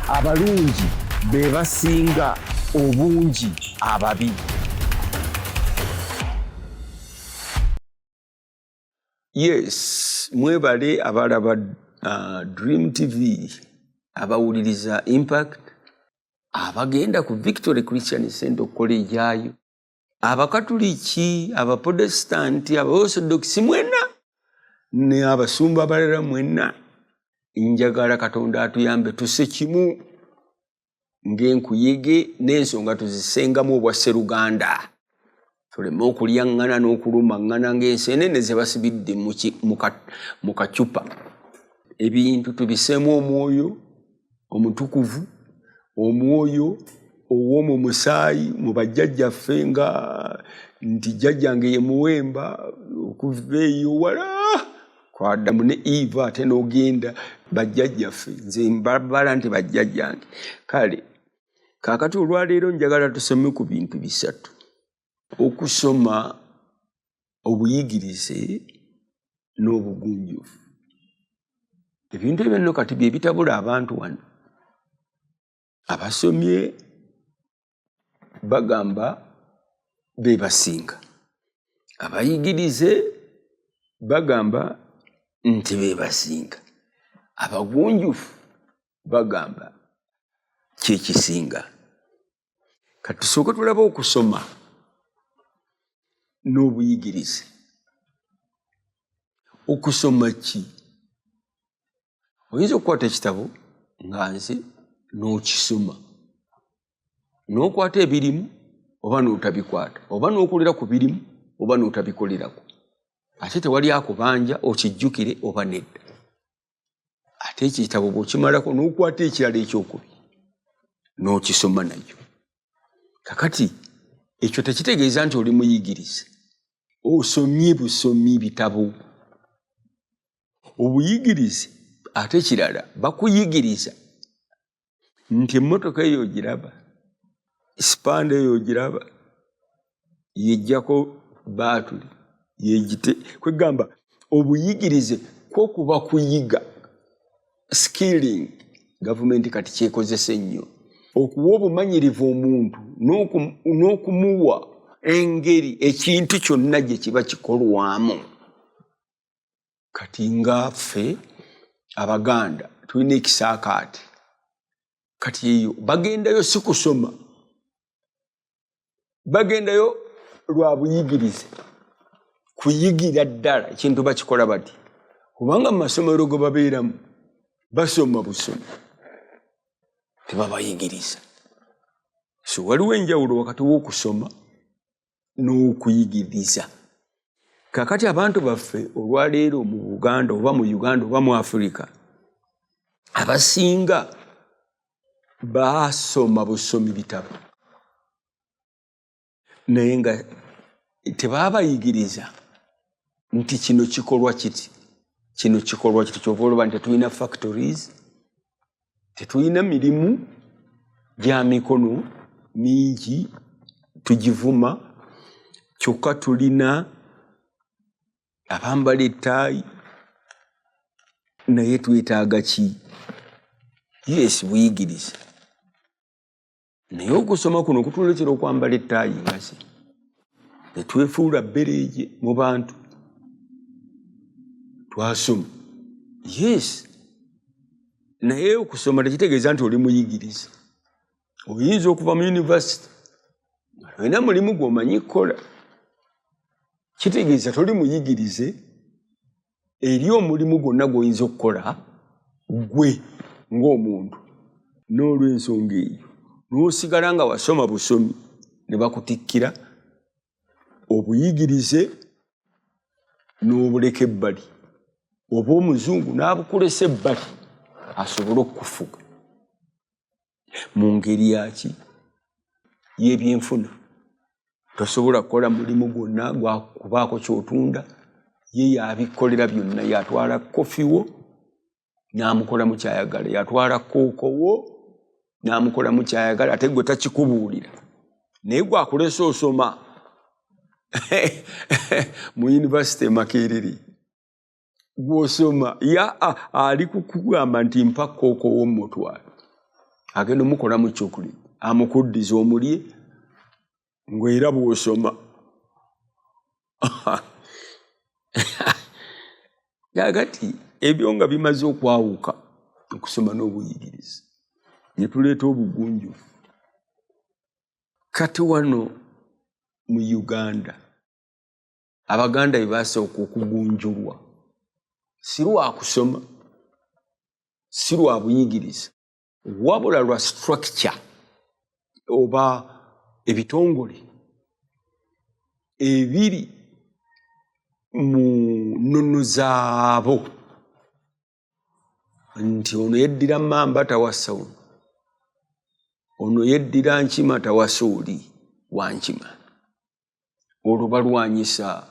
abalungi be basinga obungi ababi. Yes, mwebale abalaba Dream TV, abawuliriza Impact, abagenda ku Victory Christian Center College yayo, abakatuliki, abaprotestanti, abaorthodox mwena, ne abasumba abalala mwena. Njagala Katonda atuyambe tuse kimu ng'enkuyege n'ensonga tuzisengamu obwasseruganda. Tuleme okulyaŋŋana n'okulumaŋŋana ng'enseenene ze basibidde mu kacupa. Ebintu tubiseemu omwoyo omutukuvu, omwoyo ow'omu musaayi mu bajjajjaffe nga nti jjajjange ye Muwemba okuva eyo wala kwa Adamu ne Eva ate n'ogenda bajjajjaffe nze mbala nti bajjajjange. Kale kaakati olwaleero njagala tusome ku bintu bisatu. Okusoma obuyigirize n'obugunjufu. Ebintu ebyo nno kati bye bitabula abantu wano. Abasomye bagamba be basinga. Abayigirize bagamba nti be basinga. Abagunjufu bagamba kye kisinga. Kati tusooke tulaba okusoma n'obuyigirize. Okusoma ki? Oyinza okukwata ekitabo nga nze n'okisoma, n'okwata ebirimu oba n'otabikwata, oba n'okolera ku birimu oba n'otabikolerako. Ate tewali akubanja okijjukire oba nedda. Ate ekitabo bw'okimalako n'okwata ekirala ekyokubiri n'okisoma nakyo. Kakati ekyo tekitegeeza nti oli muyigirize. Osomye busomi bitabo. Obuyigirize ate kirala bakuyigiriza nti emmotoka eyo ogiraba, sipanda eyo ogiraba, yejjako baatuli, yejite. Kwegamba obuyigirize kwo kuba kuyiga, skilling. Gavumenti kati kyekozesa ennyo okuwa obumanyirivu omuntu n'okumuwa engeri ekintu kyonna gye kiba kikolwamu. Kati nga ffe Abaganda tulina ekisaakaate. Kati eyo bagendayo si kusoma, bagendayo lwa buyigirize, kuyigira ddala ekintu bakikola bati. Kubanga mu masomero ge babeeramu basoma busomi, tebabayigiriza. So waliwo enjawulo wakati w'okusoma n'okuyigiriza. Kakati abantu baffe olwaleero mu Buganda oba mu Uganda oba mu Africa abasinga basoma busomi bitabo, naye nga tebabayigiriza nti kino kikolwa kiti, kino kikolwa kiti. Kyova olaba nti tetulina factories, tetulina mirimu gya mikono mingi tugivuma, kyokka tulina abambala ettaayi. Naye twetaaga ki? Yes, buyigirize. Naye okusoma kuno kutuleetera okwambala ettaayi ngasi ne twefuula bbereege mu bantu. Twasoma. Yes. Naye okusoma tekitegeeza nti oli muyigirize. Oyinza okuva mu university olina mulimu gw'omanyi kukola, kitegeeza toli muyigirize eri omulimu gwonna gw'oyinza okukola gwe ng'omuntu. N'olw'ensonga eyo n'osigala nga wasoma busomi ne bakutikkira obuyigirize n'obuleka ebbali, oba omuzungu n'abukulesa ebbali asobole okukufuga mu ngeri yaki y'ebyenfuna. Tosobola kukola mulimu gwonna gwakubaako ky'otunda, ye yabikolera byonna. Yatwala kofi wo n'amukola mu kyayagala, yatwala kooko wo n'amukola mu kyayagala, ate gwe takikubuulira. Naye gwakulesa osoma mu university e Makerere, gw'osoma ali kukugamba nti mpa kooko wo mutwala. agenda omukolamu chocolate amukuddiza omulye ngwera bw'osoma gagati ebyo nga bimaze okwawuka okusoma n'obuyigiriza ne tuleeta obugunjufu. Kati wano mu Uganda Abaganda bebasooka okugunjulwa si lwa kusoma si lwa buyigiriza wabula lwa structure oba ebitongole ebiri mu nnono zaabo nti ono yeddira Mamba tawassa ono yeddira Nkima tawassa oli wa Nkima. Olwo balwanyisa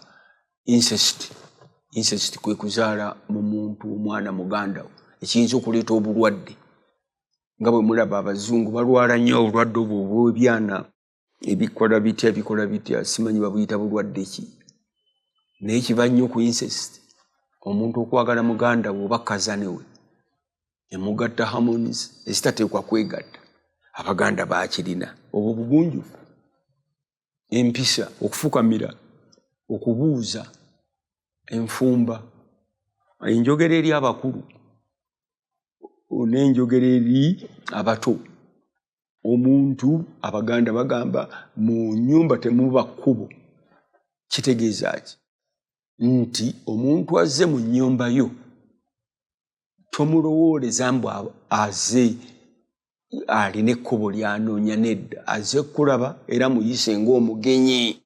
incest kwe kuzaala mu muntu omwana muganda we ekiyinza okuleeta obulwadde nga bwe mulaba abazungu balwala nnyo obulwadde obwo bw'ebyana ebikola bitya simanyi babuyita bulwadde ki naye kiba nnyo ku incest omuntu okwagala muganda we oba kazane we emugatta harmonies ezitateekwa kwegatta. Abaganda baakirina obwo bugunjufu empisa okufukamira okubuuza enfumba enjogera eri abakulu n'enjogera eri abato. Omuntu Abaganda bagamba mu nnyumba temuba kkubo kitegeeza ki nti omuntu azze mu nnyumba yo tomulowooleza mbu azze alina ekkubo lyanoonya nedda azze kulaba era muyise ng'omugenyi.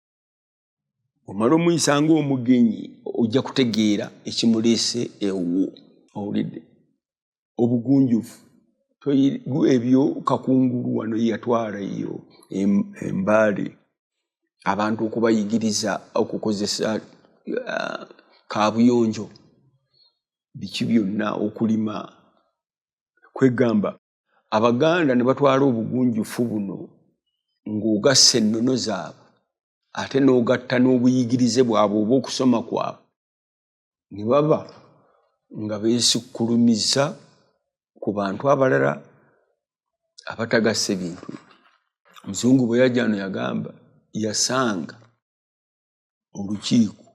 Omala omuyisa ng'omugenyi ojja kutegeera ekimuleese ewo. Owulidde obugunjufu ebyo Kakungulu wano yatwala eyo Embaale abantu okubayigiriza okukozesa kaabuyonjo biki byonna okulima kwegamba. Abaganda ne batwala obugunjufu buno ng'ogassa ennono zaabwe ate n'ogatta n'obuyigirize bwabwe oba okusoma kwabwe ne baba nga beesikkulumiza ku bantu abalala abatagasse bintu. Omuzungu bwe yajja wano yagamba yasanga olukiiko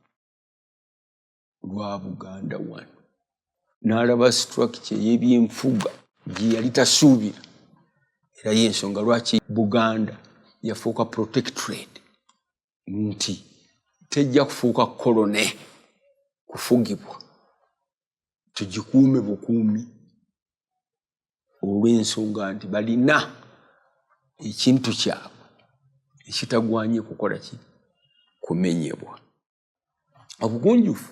lwa Buganda wano n'alaba structure y'ebyenfuga gye yali tasuubira era y'ensonga lwaki Buganda yafuuka protectorate nti tejja kufuuka kolone kufugibwa tugikuume bukuumi olw'ensonga nti balina ekintu kyabwe ekitagwanye kukola ki kumenyebwa. Obugunjufu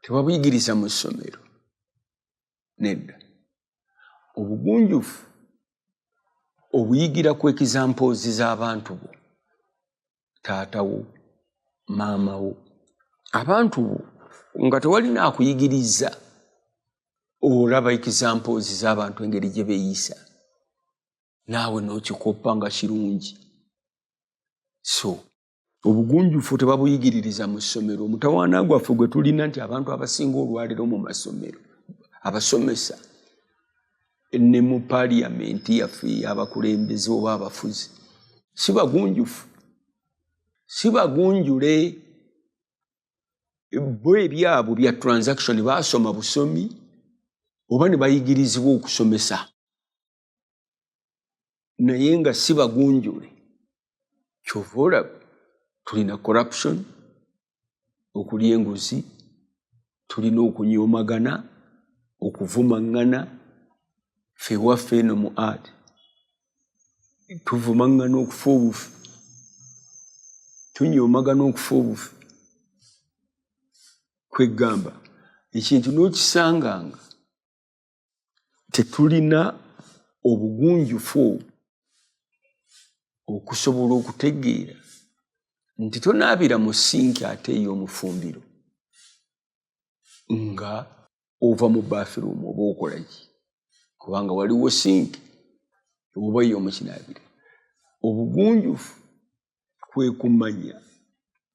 tebabuyigiriza mu ssomero nedda. Obugunjufu obuyigira ku examples z'abantu bo taata wo maama wo abantu bo nga tewalina akuyigiriza olaba examples z'abantu engeri gye beeyisa naawe n'okikoppa nga kirungi. So obugunjufu tebabuyigiririza mu ssomero. Omutawaana gwaffe gwe tulina nti abantu abasinga olwaliro mu masomero abasomesa ne mu paaliyamenti yaffe y'abakulembeze oba abafuzi si bagunjufu si bagunjule. Bo ebyabwe bya transaction baasoma busomi oba ne bayigirizibwa okusomesa naye nga si bagunjule. Kyova olaba tulina corruption okulya enguzi, tulina okunyoomagana okuvumaŋŋana. Ffe waffe eno mu art tuvumaŋŋana okufa obufi tunyoomagana okufa obufi kwegamba ekintu n'okisanganga tetulina obugunjufu okusobola okutegeera nti tonaabira mu sinki ate ey'omufumbiro nga ova mu bathroom oba okola ki kubanga waliwo sinki oba ey'omukinaabiro. Obugunjufu kwe kumanya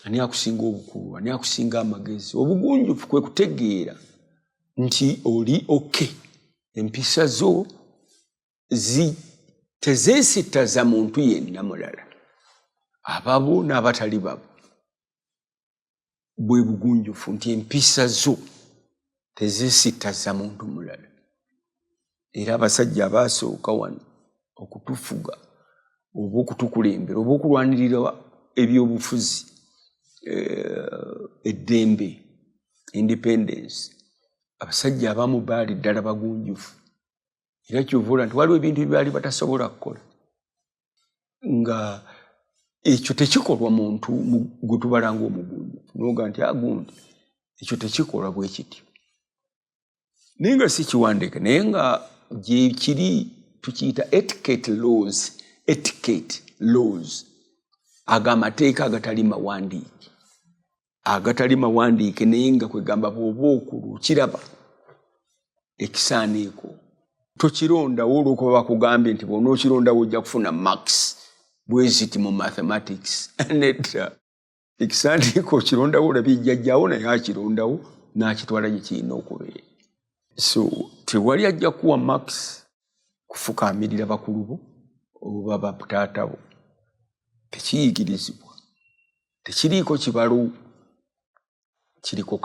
ani akusinga obukulu ani akusinga amagezi. Obugunjufu kwe kutegeera nti oli oke empisa zo tezeesittaza muntu yenna mulala ababo n'abatali babo bwe bugunjufu nti empisa zo tezeesittaza muntu mulala. Era abasajja abaasooka wano okutufuga oba okutukulembera oba okulwanirira ebyobufuzi eddembe independence, abasajja abamu baali ddala bagunjufu. Era kyovula nti waliwo ebintu byebaali batasobola kukola nga ekyo tekikolwa muntu gwe tubala ng'omugunjufu noga nti agundi ekyo tekikolwa bwe kityo. Naye nga si kiwandiike naye nga gye kiri tukiyita etiquette laws aga amateeka agatali mawandiike naye nga kwegamba bw'oba okiraba ekisaaniiko tokirondawo olw'okuba bakugambye nti bw'onookirondawo ojja kufuna max bweziti mu mathematics. Nedda ekisaaniiko okirondawo olabye jjajjaawo naye akirondawo n'akitwala gye kirina okubeera. So tewali ajja kuwa max kufukaamirira bakulu bo oba bataata bo. Tekiyigirizibwa, tekiriiko kibalo, kiriko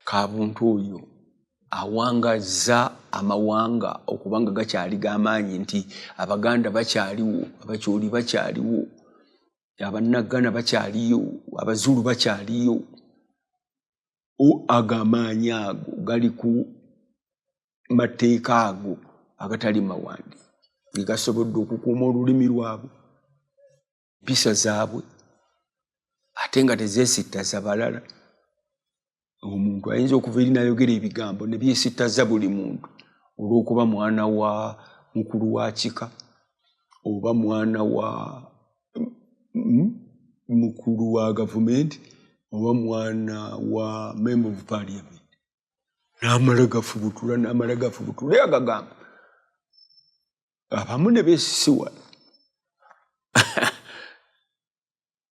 kaabuntu oyo awangazza amawanga okuba nga gakyali g'amaanyi nti Abaganda bakyaliwo, Abakyoli bakyaliwo, Abannagana bakyaliyo, Abazulu bakyaliyo. Ag'amaanyi ago gali ku mateeka ago agatali mawandi ge gasobodde okukuuma olulimi lwabwe, empisa zaabwe, ate nga tezeesittaza balala. Omuntu ayinza okuva eri n'ayogera ebigambo ne byesittaza buli muntu olw'okuba mwana wa mukulu wa kika oba mwana wa mukulu wa gavumenti oba mwana wa member of parliament. N'amala gafubutula agagamba. Abamu ne beesisiwa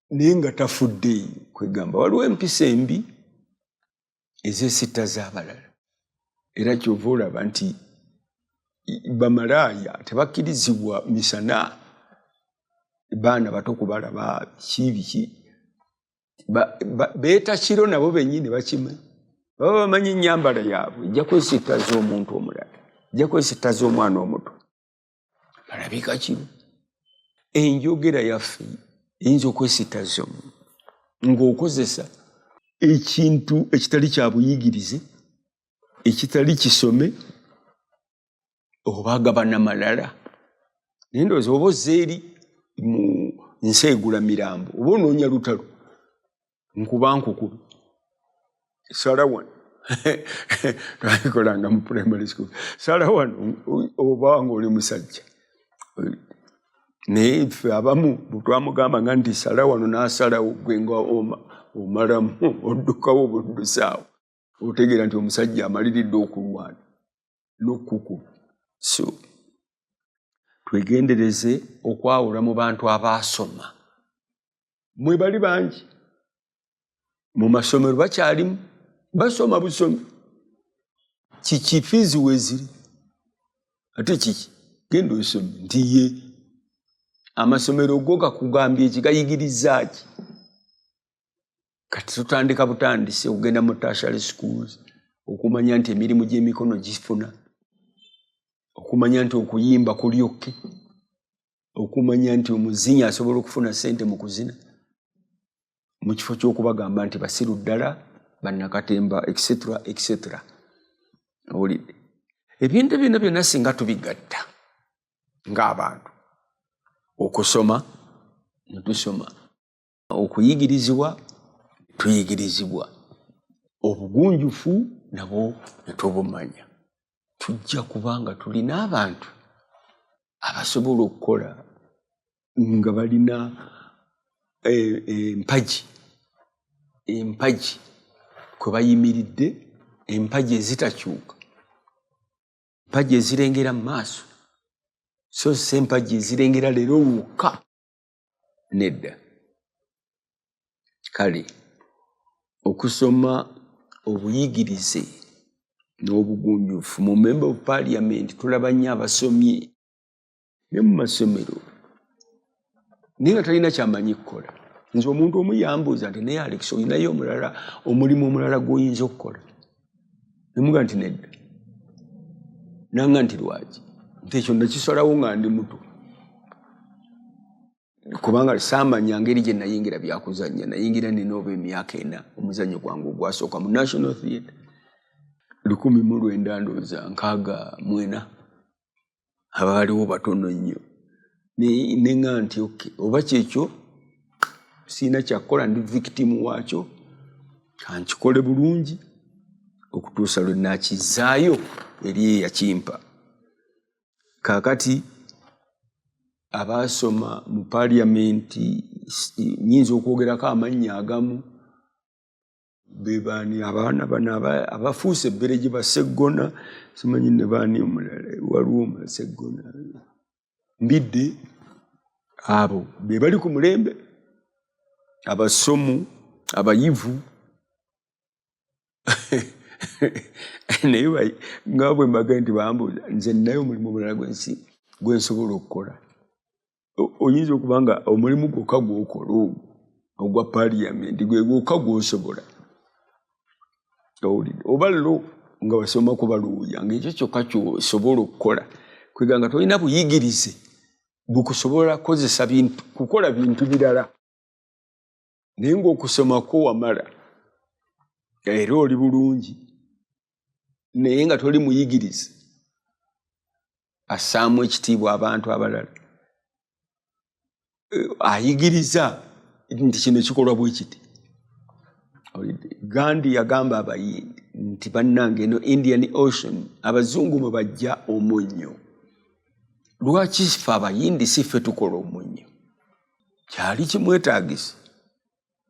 naye nga tafuddeeyo. Kwegamba waliwo empisa embi ezeesittaza abalala. Era kyova olaba nti bamalaaya tebakkirizibwa misana baana bato kubalaba biki beeta kiro nabo bennyini bakimanyi. Baba bamanyi ennyambala yaabwe ejja kwesittaza omuntu omulala, ejja kwesittaza omwana omuto. Balabika kiro. Enjogera yaffe eyinza okwesittaza omuntu ng'okozesa ekintu ekitali kya buyigirize, ekitali kisome, oba agabana malala. Naye ndowooza oba ozze eri mu nsi egula mirambo oba onoonya lutalo nkuba nkukube sala wano twayikolanga mu primary school, sala wano oba ng'oli musajja. Naye ffe abamu bwetwamugamba nga nti sala wano n'asalawo gwe nga omalamu oddukawo buddusaawo otegeera nti omusajja amaliridde okulwana n'okkukuba. So twegendereze okwawula mu bantu abaasoma. Mwe bali bangi mu masomero bakyalimu basoma busomi. Kiki fiizi weeziri ate kiki genda osome nti ye amasomero go gakugambye eki gayigiriza ki. Kati tutandika butandise okugenda mu tertiary schools okumanya nti emirimu gy'emikono gifuna, okumanya nti okuyimba kulyokke, okumanya nti omuzinyi asobola okufuna ssente mu kuzina, mu kifo ky'okubagamba nti basiru ddala, bannakatemba etc. Owulidde ebintu bino byonna singa tubigatta ng'abantu, okusoma ne tusoma, okuyigirizibwa tuyigirizibwa, obugunjufu nabwo ne tubumanya, tujja kubanga tulina abantu abasobola okukola nga balina empagi kwe bayimiridde, empagi ezitakyuka, empagi ezirengera mu maaso, so si empagi ezirengera leero wokka. Nedda. Kale okusoma, obuyigirize n'obugunjufu. Mu member of parliament tulaba nnyo abasomye ne mu masomero naye nga talina kyamanyi kukola. Nze omuntu omu yambuuza nti naye Alex olinayo omulala omulimu omulala gw'oyinza okukola? Nemuga nti nedda. Nanga nti lwaki? Nti ekyo nakisalawo nga ndi muto. Kubanga saamanya ngeri gye nayingira byakuzannya. Nayingira nina oba emyaka 4 omuzannyo gwange ogwasooka mu National Theatre. 1964 abaaliwo batono nnyo. Nenga nti okay, oba kyekyo siina kyakukola, ndi victim waakyo, kankikole bulungi okutuusa lwe nakizaayo eri eyakimpa. Kaakati abaasoma mu paliamenti nnyinza okwogerako amannya agamu, be baani abaana bano abafuuse ebbere gye Baseggona, simanyi ne baani omulala, waliwo Seggona, Mbidde, abo be bali ku mulembe, abasomu, abayivu. Naye nga bwe mbaga nti bambuuza, nze nnayo omulimu omulala gwe nsobola okukola. Oyinza okuba nga omulimu gwokka gw'okola ogwa paliamenti gwe gwokka gw'osobola. Oba lo nga basoma ku baluuya ng'ekyo kyokka ky'osobola okukola. Kwega nga tolina buyigirize bukusobola kukozesa bintu, kukola bintu birala. Naye ng'okusomako wamala era oli bulungi, naye nga toli muyigirize, assaamu ekitiibwa abantu abalala. Ayigiriza nti kino kikolwa bwe kiti. Gandhi yagamba abayindi nti bannange eno Indian Ocean abazungu mwe bajja omunnyo. Lwaki ffe abayindi si ffe tukola omunnyo? Kyali kimwetaagisa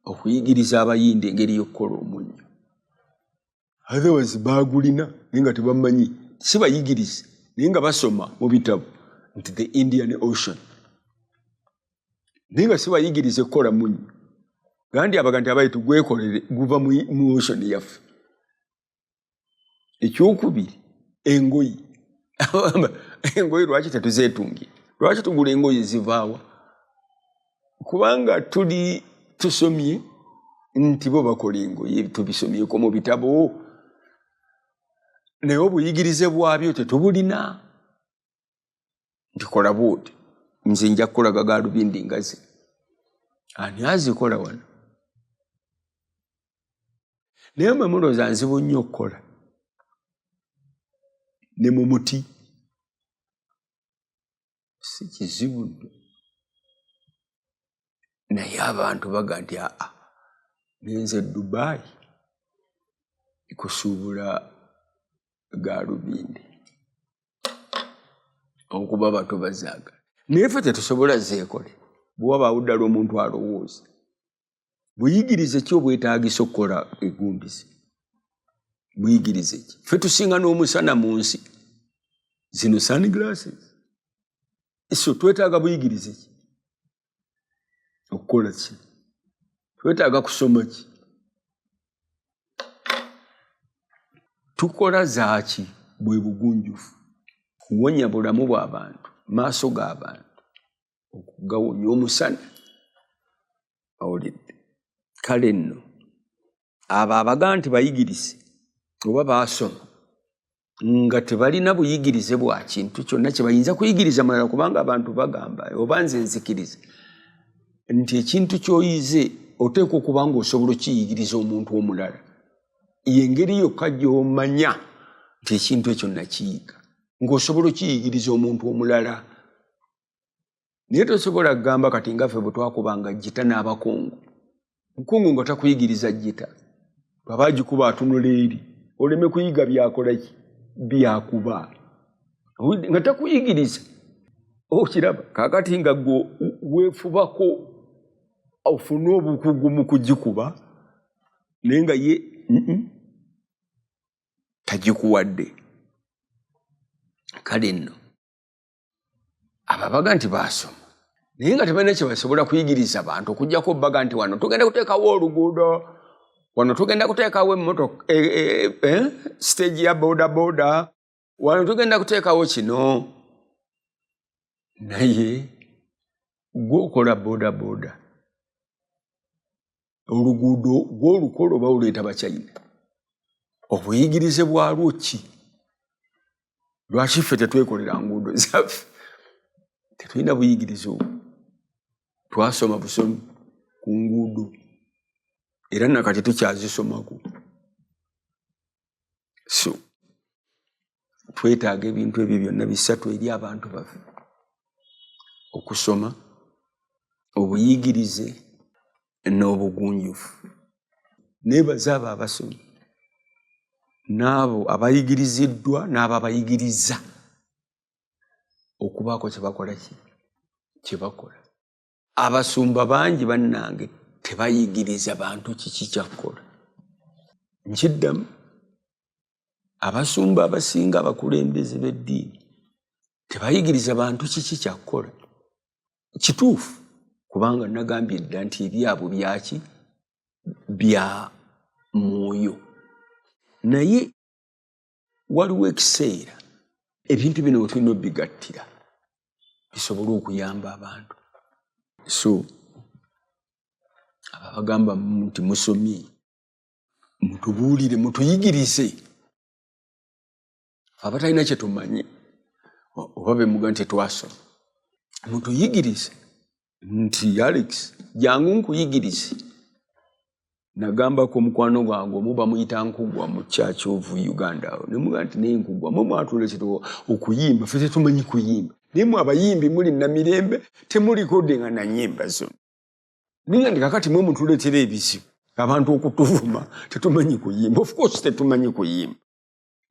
okuyigiriza abayindi engeri y'okukola omunnyo. Otherwise baagulina naye nga tebamanyi, si bayigirize naye nga basoma mu bitabo nti the Indian Ocean, naye nga si bayigirize kukola munnyo. Gandhi abaga nti abaye tugwekolere guva mu ocean yaffe. Ekyokubiri, engoyi. Engoyi lwaki tetuzeetungira? Lwaki tugula engoyi zivaawa? Kubanga tusomye nti bo bakola engoyi, tubisomyeko mu bitabo, naye obuyigirize bwabyo tetubulina. Ndikola bwoti, nze nja kukolaga gaalubindi ngazi. Ani azikola wano? Naye mwe mulowooza nzibu nnyo okukola. Ne mu muti si kizibu nnyo. Naye abantu baga nti ngenze Dubai kusuubula gaalubindi okuba bato bazaagala. Naye ffe tetusobola zeekole. Bw'wabaawo ddala omuntu alowooza. Buyigirize ki obwetaagisa okukola egumbizi? Buyigirize ki? Ffe tusinga n'omusana mu nsi. Zino sunglasses. So twetaaga buyigirize ki? Okukola ki? Twetaaga kusoma ki? Tukola zaaki bwe bugunjufu. Kuwonya bulamu bw'abantu, maaso g'abantu, okugawonya omusana. Awulidde. Kale nno abo abaga nti bayigirize oba baasoma nga tebalina buyigirize bwa kintu kyonna kye bayinza kuyigiriza mulala, kubanga abantu bagamba oba nze nzikiriza nti ekintu ky'oyize oteekwa okuba ng'osobola okiyigiriza omuntu omulala. Y'engeri yokka gy'omanya nti ekintu ekyo nakiyiga, ng'osobola okiyigiriza omuntu omulala. Naye tosobola kugamba kati nga ffe bwe twakubanga jjita n'abakungu, mukungu nga takuyigiriza jjita, bw'aba agikuba atunula eri, oleme kuyiga byakola ki? Byakuba nga takuyigiriza. Okiraba kaakati nga gwe weefubako ofune obukugu mu kugikuba, naye nga ye tagikuwadde. Kale nno ababaga nti baasoma naye nga tebalina kye basobola kuyigiriza abantu, okuggyako baga nti wano tugenda kuteekawo oluguudo, wano tugenda kuteekawo emmotoka stage ya boda, wano tugenda kuteekawo kino. naye gwokola boda oluguudo gw'olukola oba oleeta Bachina obuyigirize bwalwo ki? Lwaki ffe tetwekolera nguudo zaffe? Tetulina buyigirize obwo. Twasoma busomi ku nguudo era nakati tukyazisomako. So twetaaga ebintu ebyo byonna bisatu eri abantu baffe: okusoma, obuyigirize n'obugunjufu. Neebaza abo abasomi n'abo abayigiriziddwa n'abo abayigiriza okubaako kyebakola kyebakola. Abasumba bangi bannange tebayigiriza bantu kiki kyakola. Nkiddamu, abasumba abasinga abakulembeze b'eddiini tebayigiriza bantu kiki kyakola. Kituufu, kubanga nagambye dda nti ebyabwe byaki bya mwoyo. Naye waliwo ekiseera ebintu bino tulina obigattira bisobole okuyamba abantu. So abagamba nti musomye, mutubuulire, mutuyigirize. Abatalina kye tumanyi oba bemuga nti twasoma, mutuyigirize nti Alex jangu nkuyigirize. Nagambako omukwano gwange omu bamuyita Nkugwa mu Church of Uganda. Nemuga nti naye Nkugwa mwe mwatuleetera okuyimba, ffe tetumanyi kuyimba. Naye mwe abayimbi muli Namirembe temuli kodinga na nnyimba zonna. Ninga ndi kakati mwe mutuleetera ebizibu, abantu okutuvuma tetumanyi kuyimba. Of course tetumanyi kuyimba.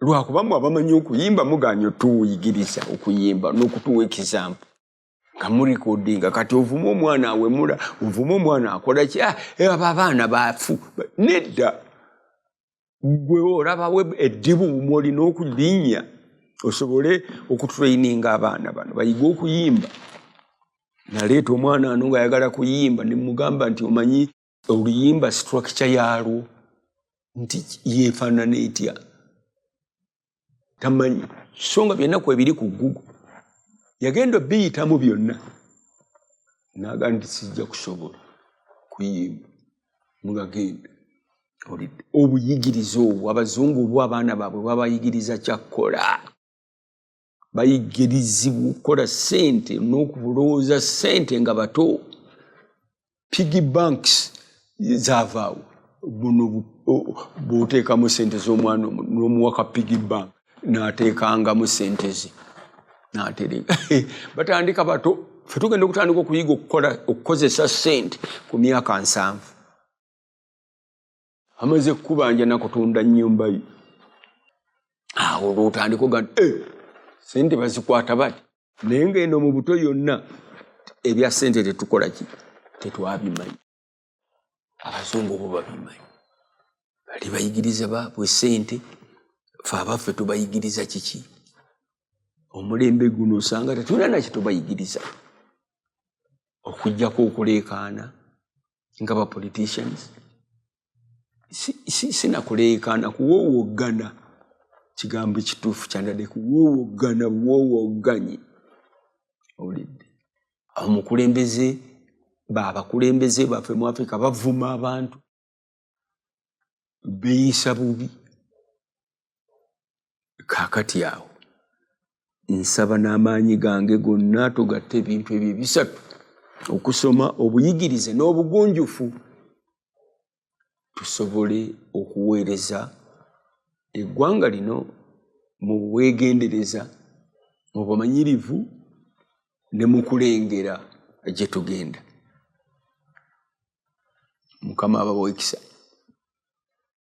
Lwakuba mwe abamanyi okuyimba muganye otuyigiriza okuyimba n'okutuwa ekizampu. Kamuri kodinga kati ovuma omwana awemula, ovuma omwana akola ki? Abo abaana baafu. Nedda gwe olabawo eddibu mwolina okulinnya osobole okutraininga abaana bano bayiga okuyimba. Naleeta omwana ano ng'ayagala kuyimba ne mugamba nti omanyi oluyimba structure yalwo nti yeefaanana etya? Tamanyi. So nga byonna ebiri ku Google. Yagenda biyitamu byonna. Naga nti sijja kusobola kuyimba. Mugagenda. Obuyigiriza obwo abazungu bwo abaana baabwe babayigiriza kyakola. Bayigirizibwa okukola ssente n'okubulowooza ssente nga bato. Piggy banks zaavaawo. Buno bw'oteekamu ssente z'omwana n'omuwaka piggy bank n'ateekangamu ssente ze. N'atereka. Batandika bato. Ffe tugenda okutandika okuyiga okukozesa ssente ku myaka 7. Amaze kubanja na kutunda nnyumba ye. Awo olwotandika oga ssente bazikwata bati. Naye ng'eno mu buto yonna ebya ssente tetukola ki? Tetwabimanyi. Abazungu bo babimanyi. Bali bayigiriza baabwe ssente, ffe abaffe tubayigiriza kiki? Omulembe guno osanga tetulina na kye tubayigiriza. Okujjako okuleekaana nga ba politicians. Sinakuleekaana, kuwoowoggana. Kigambo kituufu kyandadde kuwoowoggana, buwoowogganye. Olidde. Omukulembeze abakulembeze baffe mu Afrika bavuma abantu. Beeyisa bubi. Kaakati awo nsaba n'amaanyi gange gonna tugatte ebintu ebyo bisatu: okusoma, obuyigirize n'obugunjufu, tusobole okuweereza eggwanga lino mu bwegendereza, mu bumanyirivu ne mu kulengera gye tugenda. Mukama abawe ekisa.